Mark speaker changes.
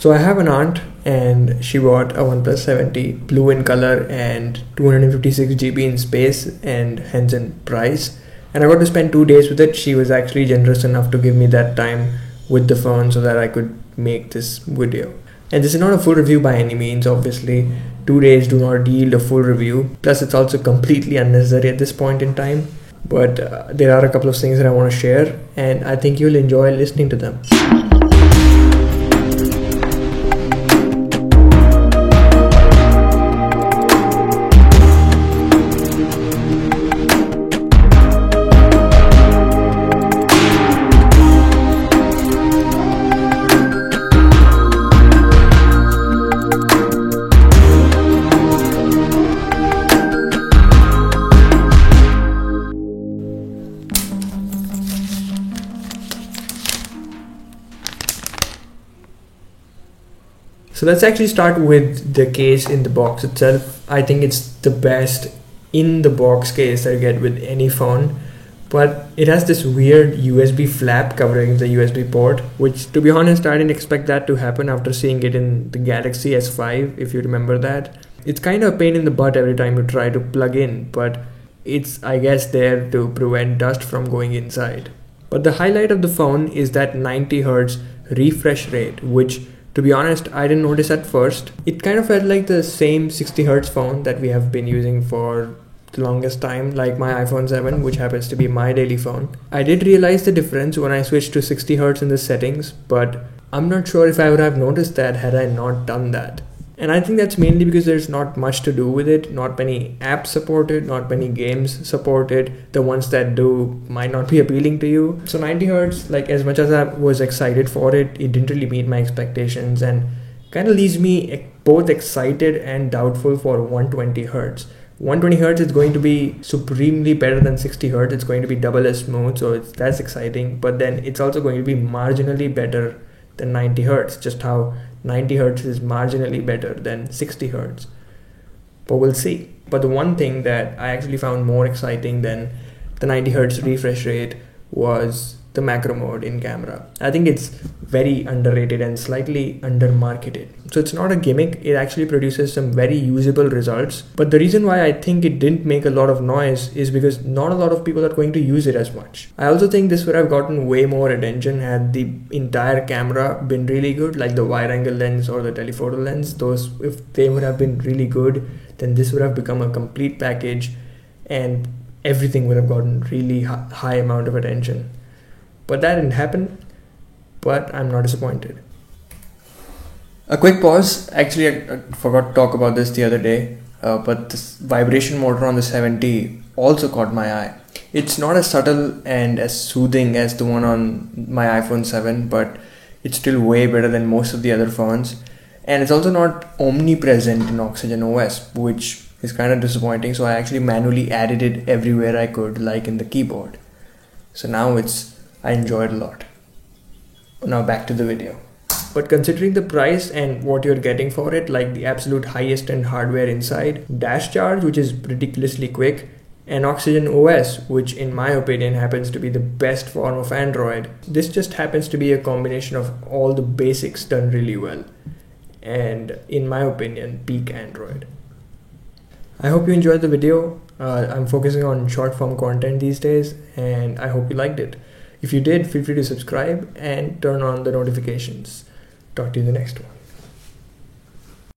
Speaker 1: So I have an aunt and she bought a OnePlus 7T, blue in color and 256 GB in space and hence in price. And I got to spend 2 days with it. She was actually generous enough to give me that time with the phone so that I could make this video. And this is not a full review by any means, obviously. 2 days do not yield a full review. Plus it's also completely unnecessary at this point in time. But there are a couple of things that I want to share and I think you'll enjoy listening to them. So let's actually start with the case in the box itself. I think it's the best in the box case that you get with any phone, but it has this weird USB flap covering the USB port, which to be honest, I didn't expect that to happen after seeing it in the Galaxy S5, if you remember that. It's kind of a pain in the butt every time you try to plug in, but it's, I guess, there to prevent dust from going inside. But the highlight of the phone is that 90 Hz refresh rate, which to be honest, I didn't notice at first. It kind of felt like the same 60 Hz phone that we have been using for the longest time, like my iPhone 7, which happens to be my daily phone. I did realize the difference when I switched to 60 Hz in the settings, but I'm not sure if I would have noticed that had I not done that. And I think that's mainly because there's not much to do with it, not many apps supported, not many games supported. The ones that do might not be appealing to you. So 90 Hz, like as much as I was excited for it, it didn't really meet my expectations and kind of leaves me both excited and doubtful for 120 Hz. 120 Hz is going to be supremely better than 60 Hz. It's going to be double as smooth, so that's exciting. But then it's also going to be marginally better than 90 Hz, just how 90 Hz is marginally better than 60 Hz. But we'll see. But the one thing that I actually found more exciting than the 90 Hz refresh rate was the macro mode in camera. I think it's very underrated and slightly undermarketed. So it's not a gimmick, it actually produces some very usable results. But the reason why I think it didn't make a lot of noise is because not a lot of people are going to use it as much. I also think this would have gotten way more attention had the entire camera been really good, like the wide angle lens or the telephoto lens. Those, if they would have been really good, then this would have become a complete package and everything would have gotten really high amount of attention. But that didn't happen, but I'm not disappointed. A quick pause. Actually, I forgot to talk about this the other day, but this vibration motor on the 7T also caught my eye. It's not as subtle and as soothing as the one on my iPhone 7, but it's still way better than most of the other phones. And it's also not omnipresent in Oxygen OS, which is kind of disappointing. So I actually manually added it everywhere I could, like in the keyboard. So now I enjoy it a lot. Now back to the video. But considering the price and what you're getting for it, like the absolute highest end hardware inside, dash charge, which is ridiculously quick, and Oxygen OS, which in my opinion happens to be the best form of Android, this just happens to be a combination of all the basics done really well. And in my opinion, peak Android. I hope you enjoyed the video. I'm focusing on short form content these days and I hope you liked it. If you did, feel free to subscribe and turn on the notifications. Talk to you in the next one.